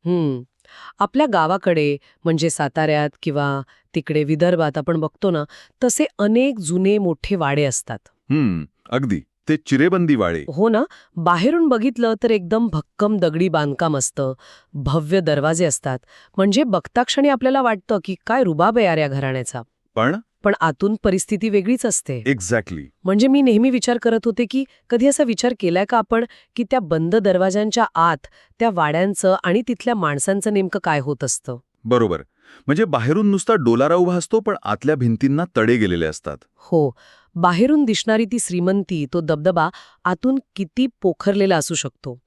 हम्म. आपल्या गावाकडे म्हणजे साताऱ्यात किंवा तिकडे विदर्भात आपण बघतो ना, तसे अनेक जुने मोठे वाडे असतात. अगदी. ते चिरेबंदी वाळे. हो ना. बाहेरून बघितलं तर एकदम भक्कम दगडी बांधकाम असतं, भव्य दरवाजे असतात. म्हणजे बघता क्षणी आपल्याला वाटतं की काय रुबाब आहे यार या घराण्याचा. पण पण आतून परिस्थिती वेगळीच असते. एक्झॅक्टली. म्हणजे मी नेहमी विचार करत होते की कधी असा विचार केलाय का आपण की त्या बंद दरवाजांच्या आत त्या वाड्यांचं आणि तिथल्या माणसांचं नेमकं काय होत असतं. बरोबर. म्हणजे बाहेरून नुसता डोलारा उभा असतो, पण आतल्या भिंतींना तडे गेलेले असतात. हो. बाहेरून दिसणारी ती श्रीमंती, तो दबदबा आतून किती पोखरलेला असू शकतो.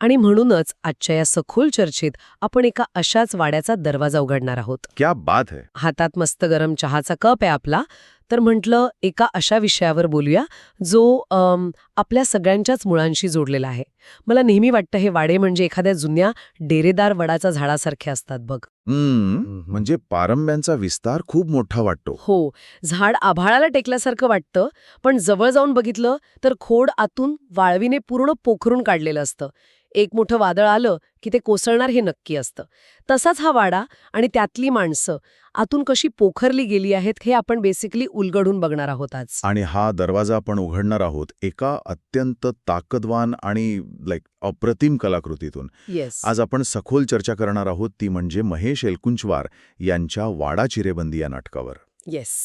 आणि म्हणूनच आजच्या या सखोल चर्चेत आपण एका अशाच वाड्याचा दरवाजा उघडणार आहोत. क्या बात है. हातात मस्त गरम चहाचा कप आहे आपला, तर म्हटलं एका अशा विषयावर बोलूया जो आपल्या सगळ्यांच्याच मुळांशी जोडलेला आहे. मला नेहमी वाटतं हे वाडे म्हणजे एखाद्या जुन्या डेरेदार वडाच्या झाडासारखे असतात बघ. म्हणजे पारंब्यांचा विस्तार खूप मोठा वाटतो. हो, झाड आभाळाला टेकल्यासारखं वाटतं, पण जवळ जाऊन बघितलं तर खोड आतून वाळवीने पूर्ण पोखरून काढलेलं असतं. एक मोठं वादळ आलं की ते कोसळणार हे नक्की असतं. तसाच हा वाडा आणि त्यातली माणसं आतून कशी पोखरली गेली आहेत हे आपण बेसिकली उलगडून बघणार आहोत आज. आणि हा दरवाजा आपण उघडणार आहोत एका अत्यंत ताकदवान आणि अप्रतिम कलाकृतीतून. येस. आज आपण सखोल चर्चा करणार आहोत ती म्हणजे महेश एलकुंचवार यांच्या वाडा चिरेबंदी या नाटकावर. येस.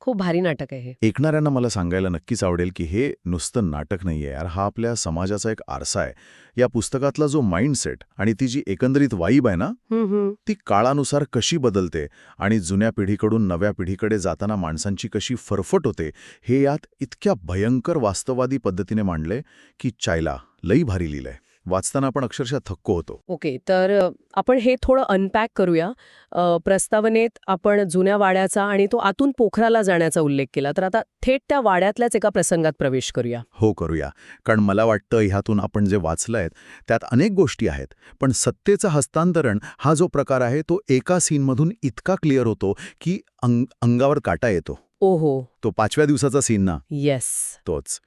खूप भारी नाटक आहे हे. ऐकणाऱ्यांना मला सांगायला नक्कीच आवडेल की हे नुसतं नाटक नाहीये यार, हा आपल्या समाजाचा एक आरसा आहे. या पुस्तकातला जो माइंडसेट आणि ती जी एकंदरीत वाईब आहे ना, ती काळानुसार कशी बदलते आणि जुन्या पिढीकडून नव्या पिढीकडे जाताना माणसांची कशी फरफट होते, हे यात इतक्या भयंकर वास्तववादी पद्धतीने मांडले की चायला लई भारी लिहिलंय. वाचताना आपण अक्षरशः थक्क होतो. ओके, तर आपण हे थोडं अनपॅक करूया. प्रस्तावनेत आपण जुन्या वाड्याचा आणि तो आतून पोखराला जाण्याचा उल्लेख केला, तर आता थेट त्या वाड्यातल्याच एका प्रसंगात प्रवेश करूया. हो, करूया. कारण मला वाटतं ह्यातून आपण जे वाचलंय त्यात अनेक गोष्टी आहेत, पण सत्तेचं हस्तांतरण हा जो प्रकार आहे तो एका सीनमधून इतका क्लिअर होतो की अंगावर काटा येतो. ओहो. तो 5व्या दिवसाचा सीन ना, येस. तोच.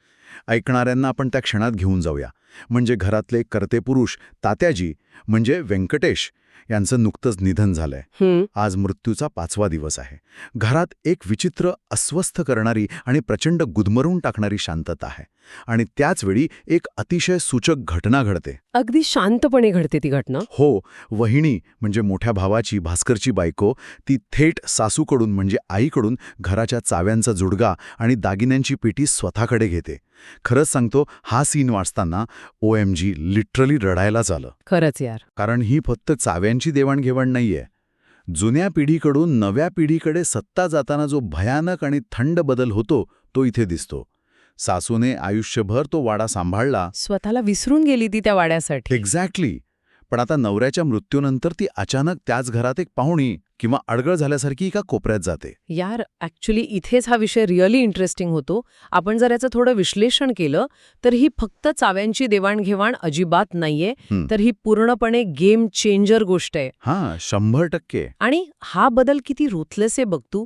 ऐकणाऱ्यांना आपण त्या क्षणात घेऊन जाऊया. म्हणजे घरातले कर्ते पुरुष तात्याजी म्हणजे व्यंकटेश यांचं नुकतंच निधन झालंय. आज मृत्यूचा 5वा दिवस आहे. घरात एक विचित्र, अस्वस्थ करणारी आणि प्रचंड गुदमरून टाकणारी शांतता आहे. आणि त्याचवेळी एक अतिशय सूचक घटना घडते. अगदी शांतपणे घडते ती घटना. हो, वहिनी म्हणजे मोठ्या भावाची, भास्करची बायको, ती थेट सासूकडून म्हणजे आईकडून घराच्या चाव्यांचा जुडगा आणि दागिन्यांची पेटी स्वतःकडे घेते. खरंच सांगतो, हा सीन वाचताना OMG लिटरली रडायलाच आलं. खरंच यार. कारण ही फक्त चाव्यांची देवाणघेवाण नाहीये. जुन्या पिढीकडून नव्या पिढीकडे सत्ता जाताना जो भयानक आणि थंड बदल होतो तो इथे दिसतो. सासूने आयुष्यभर तो वाडा सांभाळला. स्वतःला विसरून गेली ती त्या वाड्यासाठी. एक्झॅक्टली. पण आता नवऱ्याच्या मृत्यूनंतर ती अचानक त्याच घरात एक पाहुणी किंवा अडगळ झाल्यासारखी एका कोपऱ्यात जाते. यार, ॲक्च्युली इथेच हा विषय रिअली इंटरेस्टिंग होतो. आपण जर याचं थोडं विश्लेषण केलं तर ही फक्त चाव्यांची देवाणघेवाण अजिबात नाहीये, तर ही पूर्णपणे गेम चेंजर गोष्ट आहे. हां, 100%. आणि हा बदल किती रुथलेस आहे बघ तू.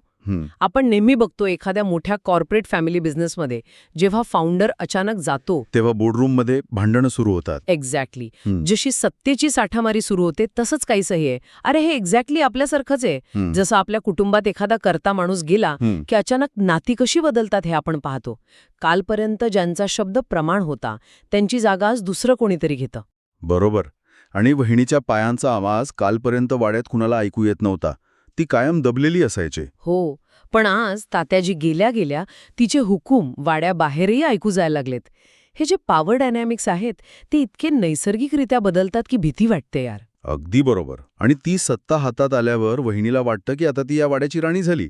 आपण नेहमी बघतो एखाद्या मोठ्या कॉर्पोरेट फॅमिली बिझनेसमध्ये जेव्हा फाउंडर अचानक जातो तेव्हा बोर्डरूममध्ये भांडणं सुरू होतात. एक्झॅक्टली. जशी सत्तेची साठामारी सुरू होते तसंच काहीसं आहे. अरे, हे एक्झॅक्टली आपल्यासारखंच आहे. जसं आपल्या कुटुंबात एखादा कर्ता माणूस गेला की अचानक नाती कशी बदलतात हे आपण पाहतो. कालपर्यंत ज्यांचा शब्द प्रमाण होता त्यांची जागा आज दुसरं कोणीतरी घेतं. बरोबर. आणि वहिनीच्या पायांचा आवाज कालपर्यंत वाड्यात कुणाला ऐकू येत नव्हता. ती कायम दबलेली असायची. हो, पण आज तात्याजी गेल्या गेल्या तिचे हुकूम वाड्याबाहेरही ऐकू जायला लागलेत. हे जे पॉवर डायनॅमिक्स आहेत ते इतके नैसर्गिकरित्या बदलतात की भीती वाटते यार. अगदी बरोबर. आणि ती सत्ता हातात आल्यावर वहिनीला वाटतं की आता ती या वाड्याची राणी झाली.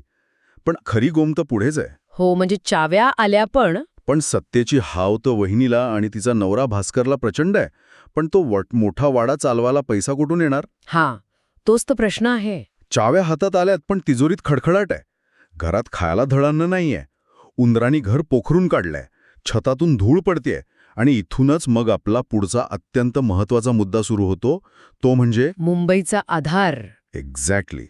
पण खरी गोमत पुढेच आहे. हो, म्हणजे चाव्या आल्या पण सत्तेची हाव तर वहिनीला आणि तिचा नवरा भास्करला प्रचंड आहे. पण तो मोठा वाडा चालवायला पैसा कुठून येणार? हां, तोच तर प्रश्न आहे. चाव्या हातात आल्यात पण तिजोरीत खडखडाट आहे. घरात खायला धडानं नाहीये. उंदरांनी घर पोखरून काढलंय. छतातून धूळ पडतेय. आणि इथूनच मग आपला पुढचा अत्यंत महत्वाचा मुद्दा सुरू होतो, तो म्हणजे मुंबईचा आधार. एक्झॅक्टली.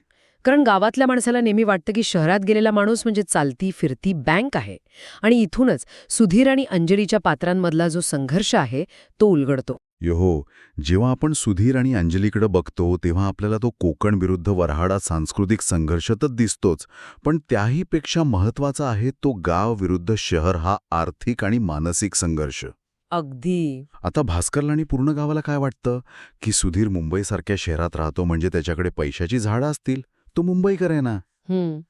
कारण गावातल्या माणसाला नेहमी वाटतं की शहरात गेलेला माणूस म्हणजे चालती फिरती बँक आहे. आणि इथूनच सुधीर आणि अंजलीच्या पात्रांमधला जो संघर्ष आहे तो उलगडतो. हो, जेव्हा आपण सुधीर आणि अंजलीकडे बघतो तेव्हा आपल्याला तो कोकण विरुद्ध वऱ्हाड सांस्कृतिक संघर्ष तर दिसतोच, पण त्याहीपेक्षा महत्वाचा आहे तो गाव विरुद्ध शहर हा आर्थिक आणि मानसिक संघर्ष. अगदी. आता भास्करला आणि पूर्ण गावाला काय वाटतं की सुधीर मुंबईसारख्या शहरात राहतो म्हणजे त्याच्याकडे पैशाची झाडं असतील, तो मुंबईकर आहे ना.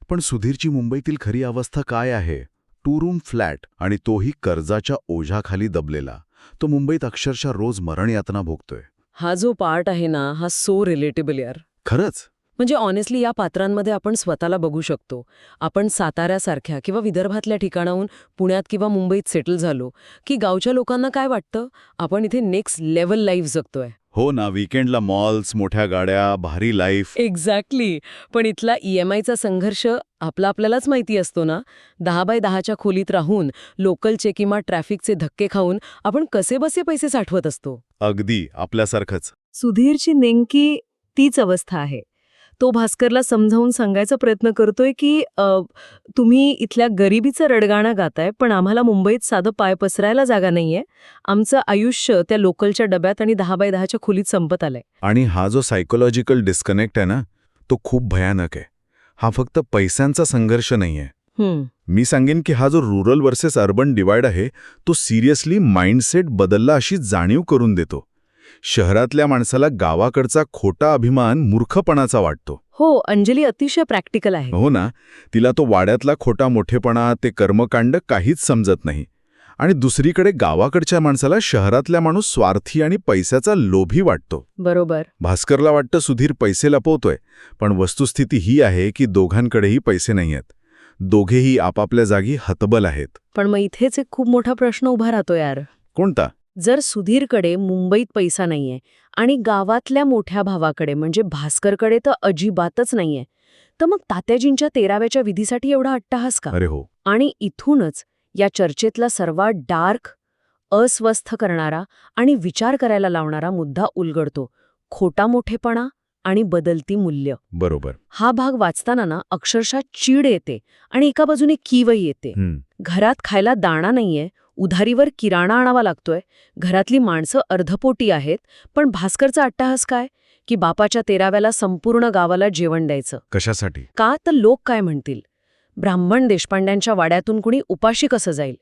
पण सुधीरची मुंबईतील खरी अवस्था काय आहे? 2 रूम फ्लॅट आणि तोही कर्जाच्या ओझ्याखाली दबलेला. तो मुंबईत अक्षरशः रोज मरणयातना भोगतोय. हा जो पार्ट आहे ना, हा सो रिलेटेबल यार. खरंच. म्हणजे ऑनेस्टली या पात्रांमध्ये आपण स्वतःला बघू शकतो. आपण साताऱ्यासारख्या किंवा विदर्भातल्या ठिकाणाहून पुण्यात किंवा मुंबईत सेटल झालो की गावच्या लोकांना काय वाटतं, आपण इथे नेक्स्ट लेव्हल लाईफ जगतोय. हो ना, वीकेंडला मॉल्स, मोठ्या गाड्या, भारी लाईफ. एक्झॅक्टली. पण इथला EMIचा संघर्ष आपल्यालाच माहिती असतो ना. 10x10च्या खोलीत राहून लोकलचे किंवा ट्रॅफिकचे धक्के खाऊन आपण कसेबसे पैसे साठवत असतो. अगदी आपल्यासारखंच. सुधीरची नेमकी तीच अवस्था आहे. तो भास्करला समजावून सांगायचा प्रयत्न करतोय की तुम्ही इथल्या गरिबीचं रडगाणं गाताय, पण आम्हाला मुंबईत साधं पाय पसरायला जागा नाहीये. आमचं आयुष्य त्या लोकलच्या डब्यात आणि 10x10च्या खोलीत संपत आलंय. आणि हा जो सायकोलॉजिकल डिस्कनेक्ट आहे ना, तो खूप भयानक आहे. हा फक्त पैशांचा संघर्ष नाहीये. मी सांगेन की हा जो रुरल वर्सेस अर्बन डिवाइड आहे, तो सिरियसली माइंडसेट बदलला अशी जाणीव करून देतो. शहरातल्या माणसाला गावाकडचा खोटा अभिमान मूर्खपणाचा वाटतो. हो, अंजली अतिशय प्रॅक्टिकल आहे. हो ना, तिला तो वाड्यातला खोटा मोठेपणा, ते कर्मकांड काहीच समजत नाही. आणि दुसरीकडे गावाकडच्या माणसाला शहरातल्या माणूस स्वार्थी आणि पैशाचा लोभी वाटतो. बरोबर. भास्करला वाटतं सुधीर पैसे लपवतोय, पण वस्तुस्थिती ही आहे की दोघांकडेही पैसे नाहीयेत. दोघेही आपापल्या जागी हतबल आहेत. पण मग इथेच एक खूप मोठा प्रश्न उभा राहतो यार. कोणता? जर सुधीरकडे मुंबईत पैसा नाहीये आणि गावातल्या मोठ्या भावाकडे म्हणजे भास्करकडे तर अजिबातच नाहीये, तर मग तात्याजींच्या 13व्याच्या विधीसाठी एवढा अट्टहास का? अरे हो. आणि इथूनच या चर्चेतला सर्वात डार्क, अस्वस्थ करणारा आणि विचार करायला लावणारा मुद्दा उलगडतो. खोटा मोठेपणा आणि बदलती मूल्य. बरोबर. हा भाग वाचताना ना अक्षरशः चीड येते आणि एका बाजूने कीवही येते. घरात खायला दाणा नाहीये, उधारीवर किराणा आणावा लागतोय, घरातली माणसं अर्धपोटी आहेत, पण भास्करचा अट्टहास काय की बापाच्या 13व्याला संपूर्ण गावाला जेवण द्यायचं. कशासाठी? का तर लोक काय म्हणतील? ब्राह्मण देशपांड्यांच्या वाड्यातून कुणी उपाशी कसं जाईल?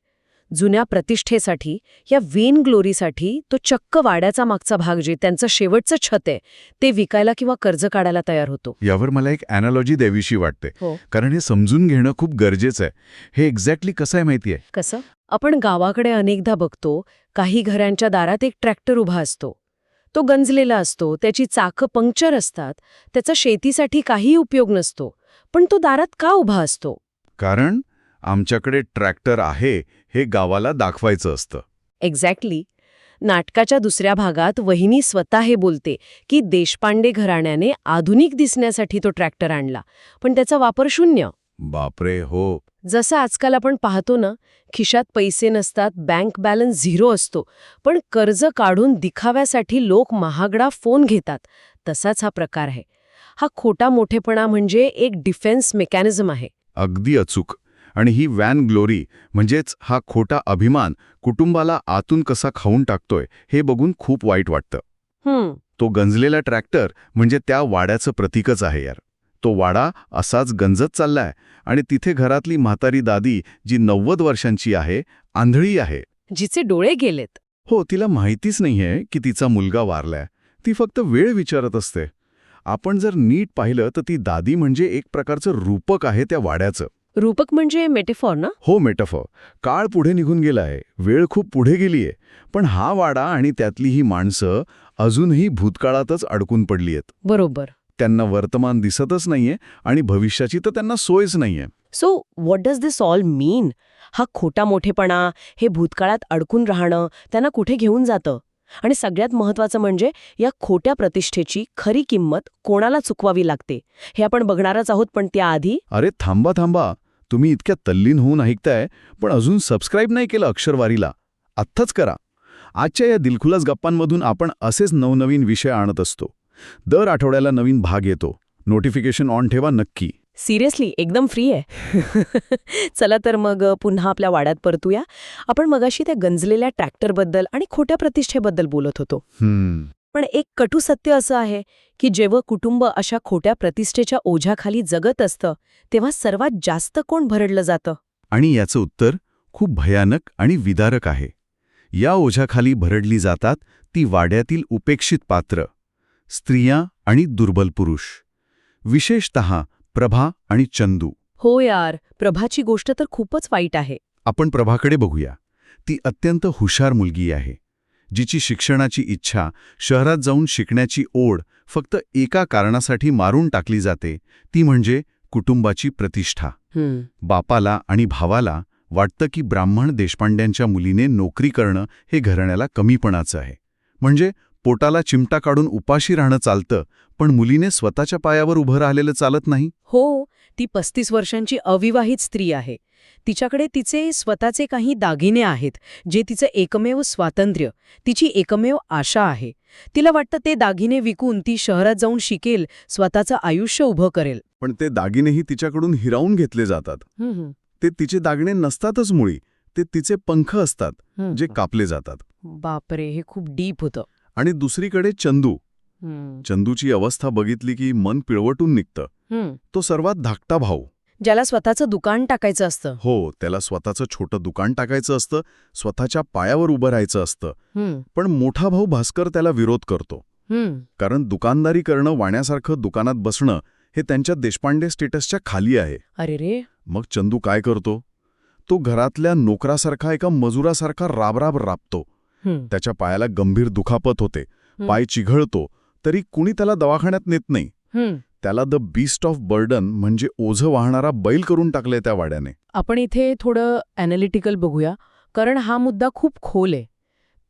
जुन्या प्रतिष्ठेसाठी, या वेन ग्लोरीसाठी तो चक्क वाड्याचा मागचा भाग जे त्यांचं शेवटचं छत आहे ते विकायला किंवा कर्ज काढायला तयार होतो. यावर मला एक अॅनालॉजी द्यावीशी वाटते, कारण हे समजून घेणं खूप गरजेचं आहे. हे एक्झॅक्टली कसं आहे माहिती आहे? कसं? आपण गावाकडे अनेकदा बघतो, काही घरांच्या दारात एक ट्रॅक्टर उभा असतो. तो गंजलेला असतो, त्याची चाकं पंक्चर असतात, त्याचा शेतीसाठी काही उपयोग नसतो, पण तो दारात का उभा असतो? कारण आमच्याकडे ट्रॅक्टर आहे हे गावाला दाखवायचं असतं. एक्झॅक्टली. नाटकाच्या दुसऱ्या भागात वहिनी स्वतः हे बोलते की देशपांडे घराण्याने आधुनिक दिसण्यासाठी तो ट्रॅक्टर आणला, पण त्याचा वापर शून्य. बापरे, हो. जसं आजकाल आपण पाहतो ना, खिशात पैसे नसतात, बँक बॅलन्स 0 असतो, पण कर्ज काढून दिखाव्यासाठी लोक महागडा फोन घेतात. तसाच हा प्रकार आहे. हा खोटा मोठेपणा म्हणजे एक डिफेन्स मेकॅनिझम आहे. अगदी अचूक. आणि ही वॅन ग्लोरी म्हणजेच हा खोटा अभिमान कुटुंबाला आतून कसा खाऊन टाकतोय हे बघून खूप वाईट वाटतं. तो गंजलेला ट्रॅक्टर म्हणजे त्या वाड्याचं प्रतीकच आहे यार. तो वाडा असाच गंजत चाललाय आणि तिथे घरातली म्हातारी दादी जी 90 वर्षांची आहे, आंधळी आहे, जिचे डोळे गेलेत. हो, तिला माहितीच नाहीये की तिचा मुलगा वारलाय. ती फक्त वेळ विचारत असते. आपण जर नीट पाहिलं तर ती दादी म्हणजे एक प्रकारचं रूपक आहे त्या वाड्याचं. रूपक म्हणजे मेटेफॉर ना? हो, मेटाफॉर. काळ पुढे निघून गेलाय, वेळ खूप पुढे गेलीये, पण हा वाडा आणि त्यातली ही माणसं अजूनही भूतकाळातच अडकून पडली आहेत. बरोबर. त्यांना वर्तमान दिसतच नाहीये आणि भविष्याची तर त्यांना सोयच नाहीये. So what does this all mean? हा खोटा मोठेपणा, हे भूतकाळात अडकून राहणं त्यांना कुठे घेऊन जातं? आणि सगळ्यात महत्त्वाचं म्हणजे या खोट्या प्रतिष्ठेची खरी किंमत कोणाला चुकवावी लागते हे आपण बघणारच आहोत. पण त्याआधी अरे थांबा. तुम्ही इतक्या तल्लीन होऊन ऐकताय, पण अजून सबस्क्राईब नाही केलं अक्षरवारीला. आत्ताच करा. आजच्या या दिलखुलास गप्पांमधून आपण असेच नवनवीन विषय आणत असतो. दर आठवड्याला नवीन भाग येतो. नोटिफिकेशन ऑन ठेवा नक्की. सिरियसली एकदम फ्री आहे. चला तर मग पुन्हा आपल्या वाड्यात परतूया. आपण मगाशी त्या गंजलेल्या ट्रॅक्टरबद्दल आणि खोट्या प्रतिष्ठेबद्दल बोलत होतो. पण एक कटू सत्य असं आहे की जेव्हा कुटुंब अशा खोट्या प्रतिष्ठेच्या ओझ्याखाली जगत असतं तेव्हा सर्वात जास्त कोण भरडलं जातं? आणि याचं उत्तर खूप भयानक आणि विदारक आहे. या ओझ्याखाली भरडली जातात ती वाड्यातील उपेक्षित पात्र, स्त्रिया आणि दुर्बल पुरुष. विशेषतः प्रभा आणि चंदू. हो यार, प्रभाची गोष्ट तर खूपच वाईट आहे. आपण प्रभाकडे बघूया. ती अत्यंत हुशार मुलगी आहे, जिची शिक्षणाची इच्छा, शहरात जाऊन शिकण्याची ओढ फक्त एका कारणासाठी मारून टाकली जाते, ती म्हणजे कुटुंबाची प्रतिष्ठा. बापाला आणि भावाला वाटतं की ब्राह्मण देशपांड्यांच्या मुलीने नोकरी करणं हे घराण्याला कमीपणाचं आहे. म्हणजे पोटाला चिमटा काढून उपाशी राहणं चालतं, पण मुलीने स्वतःच्या पायावर उभं राहिलेलं चालत नाही. हो, ती 35 वर्षांची अविवाहित स्त्री आहे. तिच्याकडे तिचे स्वतःचे काही दागिने आहेत, जे तिचं एकमेव स्वातंत्र्य, तिची एकमेव आशा आहे. तिला वाटतं ते दागिने विकून ती शहरात जाऊन शिकेल, स्वतःचं आयुष्य उभं करेल. पण ते दागिनेही तिच्याकडून हिरावून घेतले जातात. ते तिचे दागिने नसतातच मुळी, ते तिचे पंख असतात, जे कापले जातात. बापरे, हे खूप डीप होतं. आणि दुसरीकडे चंदू. चंदूची अवस्था बघितली की मन पिळवटून निघतं. तो सर्वात धाकटा भाऊ. ज्याला स्वतःचं दुकान टाकायचं असतं. हो, त्याला स्वतःचं छोटं दुकान टाकायचं असतं, स्वतःच्या पायावर उभं राहायचं असतं. पण मोठा भाऊ भास्कर त्याला विरोध करतो. कारण दुकानदारी करणं, वाण्यासारखं दुकानात बसणं हे त्यांच्या देशपांडे स्टेटसच्या खाली आहे. अरे रे. मग चंदू काय करतो? तो घरातल्या नोकरासारखा, एका मजुरासारखा राबराब राबतो. त्याच्या पायाला गंभीर दुखापत होते, पाय चिघळतो, तरी कुणी त्याला दवाखान्यात नेत नाही. त्याला द बीस्ट ऑफ बर्डन म्हणजे ओझं वाहणारा बैल करून टाकलंय त्या वाड्याने. आपण इथे थोडं ॲनालिटिकल बघूया, कारण हा मुद्दा खूप खोल आहे.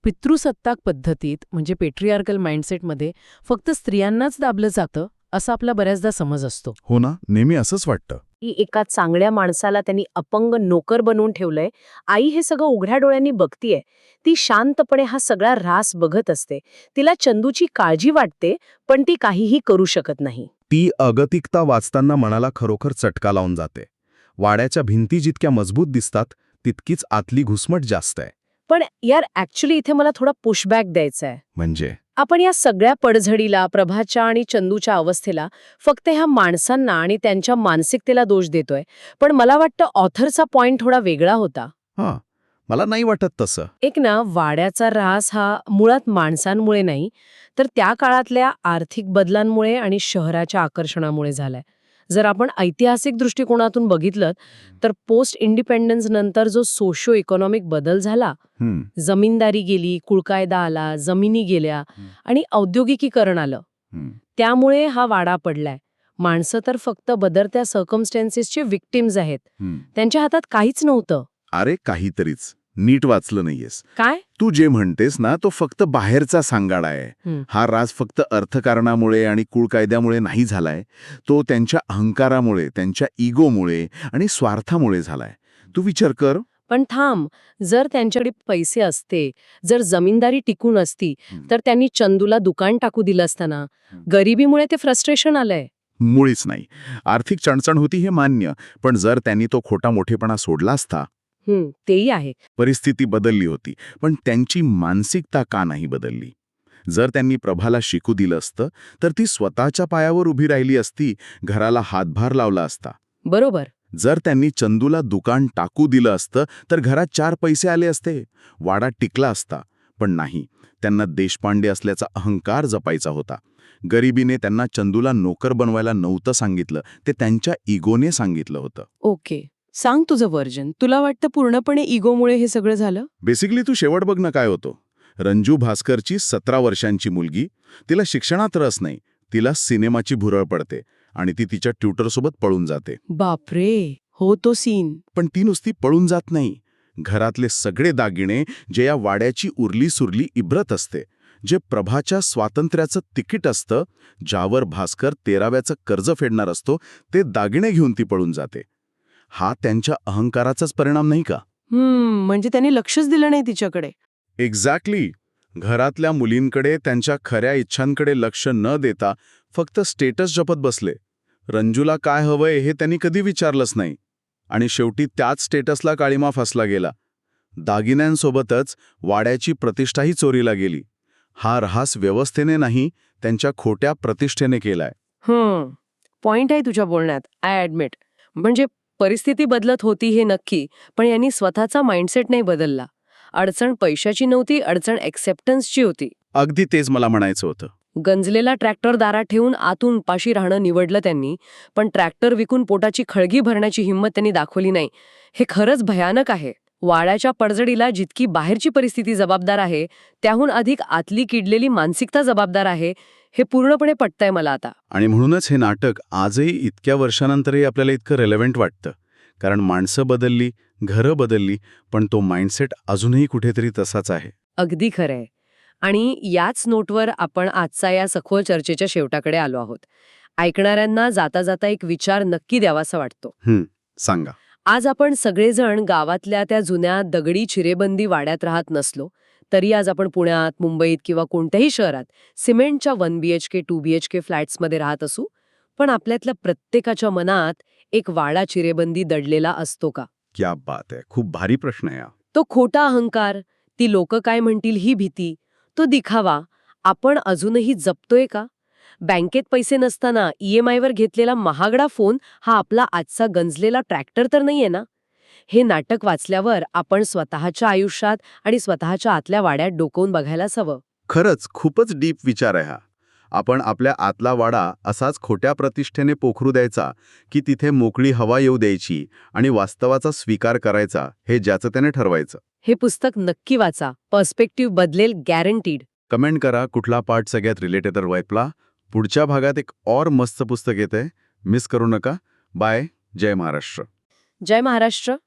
पितृसत्ताक पद्धतीत म्हणजे पेट्रियार्कल माइंडसेटमध्ये फक्त स्त्रियांनाच दाबलं जातं असा आपला बऱ्याचदा समज असतो. हो ना, नेहमी असंच वाटतं. की एका चांगल्या माणसाला त्यांनी अपंग नोकर बनवून ठेवलंय. आई हे सगळं उघड्या डोळ्यांनी बघतीये. ती शांतपणे हा सगळा रास बघत असते. तिला चंदूची काळजी वाटते, पण ती काहीही करू शकत नाही. ती अगतिकता वाचताना मनाला खरोखर चटका लावून जाते. वाड्याच्या भिंती जितक्या मजबूत दिसतात, तितकीच आतली घुसमट जास्त आहे. पण यार, ॲक्च्युली इथे मला थोडा पुशबॅक द्यायचा आहे. म्हणजे आपण या सगळ्या पडझडीला, प्रभाच्या आणि चंदूच्या अवस्थेला फक्त ह्या माणसांना आणि त्यांच्या मानसिकतेला दोष देतोय. पण मला वाटतं ऑथरचा पॉइंट थोडा वेगळा होता. हां, मला नाही वाटत तसं. एक ना, वाड्याचा ऱ्हास हा मुळात माणसांमुळे नाही, तर त्या काळातल्या आर्थिक बदलांमुळे आणि शहराच्या आकर्षणामुळे झालाय. जर आपण ऐतिहासिक दृष्टिकोनातून बघितलं तर पोस्ट इंडिपेंडन्स नंतर जो सोशो इकॉनॉमिक बदल झाला, जमीनदारी गेली, कुळकायदा आला, जमिनी गेल्या आणि औद्योगिकीकरण आलं, त्यामुळे हा वाडा पडलाय. माणसं तर फक्त बदलत्या सर्कमस्टॅन्सेसचे विक्टिम्स आहेत. त्यांच्या हातात काहीच नव्हतं. अरे काहीतरीच नीट वाचलं नाहीयेस. काय? तू जे म्हणतेस ना, तो फक्त बाहेरचा सांगाडा आहे. हा राज फक्त अर्थकारणामुळे आणि कुळकायद्यामुळे नाही झालाय. तो त्यांच्या अहंकारामुळे, त्यांच्या इगोमुळे आणि स्वार्थामुळे झालाय. तू विचार कर. पण थांब, जर त्यांच्याकडे पैसे असते, जर जमीनदारी टिकून असती, तर त्यांनी चंदूला दुकान टाकू दिलं असताना. गरिबीमुळे ते फ्रस्ट्रेशन आलंय. मुळीच नाही. आर्थिक चणचण होती हे मान्य, पण जर त्यांनी तो खोटा मोठेपणा सोडला असता. तेही आहे. परिस्थिती बदलली होती, पण त्यांची मानसिकता का नाही बदलली? जर त्यांनी प्रभाला शिकू दिलं असतं, तर ती स्वतःच्या पायावर उभी राहिली असती, घराला हातभार लावला असता. बरोबर. जर त्यांनी चंदूला दुकान टाकू दिलं असतं, तर घरात 4 पैसे आले असते, वाडा टिकला असता. पण नाही, त्यांना देशपांडे असल्याचा अहंकार जपायचा होता. गरिबीने त्यांना चंदूला नोकर बनवायला नव्हतं सांगितलं, ते त्यांच्या इगोने सांगितलं होतं. ओके, सांग तुझं व्हर्जन. तुला वाटतं पूर्णपणे इगोमुळे हे सगळं झालं? बेसिकली तू शेवट बघ ना काय होतो. रंजू भास्करची 17 वर्षांची मुलगी, तिला शिक्षणात रस नाही, तिला सिनेमाची भुरळ पडते आणि ती तिच्या ट्युटरसोबत पळून जाते. बापरे, हो तो सीन. पण ती नुसती पळून जात नाही. घरातले सगळे दागिने, जे या वाड्याची उरली सुरली इब्रत असते, जे प्रभाच्या स्वातंत्र्याचं तिकीट असतं, ज्यावर भास्कर 13व्याचं कर्ज फेडणार असतो, ते दागिने घेऊन ती पळून जाते. हा त्यांच्या अहंकाराचाच परिणाम नाही का? म्हणजे त्यांनी लक्षच दिलं नाही तिच्याकडे. एक्झॅक्टली. घरातल्या मुलींकडे, त्यांच्या खऱ्या इच्छांकडे लक्ष न देता फक्त स्टेटस जपत बसले. रंजूला काय हवंय हे त्यांनी कधी विचारलंच नाही आणि शेवटी त्याच स्टेटसला काळिमा फासला गेला. दागिन्यांसोबतच वाड्याची प्रतिष्ठाही चोरीला गेली. हा ऱ्हास व्यवस्थेने नाही, त्यांच्या खोट्या प्रतिष्ठेने केलाय. पॉइंट आहे तुझ्या बोलण्यात, आय ॲडमिट. म्हणजे परिस्थिती बदलत होती हे नक्की, पण यांनी स्वतःचा माइंडसेट नाही बदलला. अडचण पैशाची नव्हती, अडचण एक्सेप्टन्सची होती. अगदी तेच मला म्हणायचं होतं. गंजलेला ट्रॅक्टर दारात ठेवून आतून उपाशी राहणं निवडलं त्यांनी, पण ट्रॅक्टर विकून पोटाची खळगी भरण्याची हिंमत त्यांनी दाखवली नाही. हे खरंच भयानक आहे. वाड्याच्या पडझडीला जितकी बाहेरची परिस्थिती जबाबदार आहे, त्याहून अधिक आतली किडलेली मानसिकता जबाबदार आहे, हे पूर्णपणे पटतंय मला आता. आणि म्हणूनच हे नाटक आजही इतक्या वर्षानंतरही आपल्याला इतकं रेलेव्हंट वाटतं. कारण माणसं बदलली, घरं बदलली, पण तो माइंडसेट अजूनही कुठेतरी तसाच आहे. अगदी खरंय. आणि याच नोटवर आपण आजचा या सखोल चर्चेच्या शेवटाकडे आलो आहोत. ऐकणाऱ्यांना जाता जाता एक विचार नक्की द्यावासा वाटतो. सांगा. आज आपण सगळेजण गावातल्या त्या जुन्या दगडी चिरेबंदी वाड्यात राहत नसलो तरी आज आपण पुण्यात, मुंबईत किंवा कोणत्याही शहरात सिमेंटच्या 1 BHK 2 BHK फ्लॅट्समध्ये राहत असू, पण आपल्यातल्या प्रत्येकाच्या मनात एक वाडा चिरेबंदी दडलेला असतो का? क्या बात आहे. खूप भारी प्रश्न आहे हा. तो खोटा अहंकार, ती लोक काय म्हणतील ही भीती, तो दिखावा आपण अजूनही जपतोय का? बँकेत पैसे नसताना EMI वर घेतलेला महागडा फोन हा आपला आजचा गंजलेला ट्रॅक्टर तर नाहीये ना? हे नाटक वाचल्यावर आपण स्वतःच्या आयुष्यात आणि स्वतःच्या आतल्या वाड्यात डोकावून बघायलाच हवं. खरंच खूपच डीप विचार आहे हा. आपण आपल्या आतला वाडा असाच खोट्या प्रतिष्ठेने पोखरू द्यायचा की तिथे मोकळी हवा येऊ द्यायची आणि वास्तवाचा स्वीकार करायचा, हे ज्याचं त्याने ठरवायचं. हे पुस्तक नक्की वाचा. पर्स्पेक्टिव्ह बदलेल, गॅरंटीड. कमेंट करा कुठला पार्ट सगळ्यात रिलेटेड वाईपला. पुढच्या भागात एक और मस्त पुस्तक येतंय, मिस करू नका. बाय. जय महाराष्ट्र. जय महाराष्ट्र.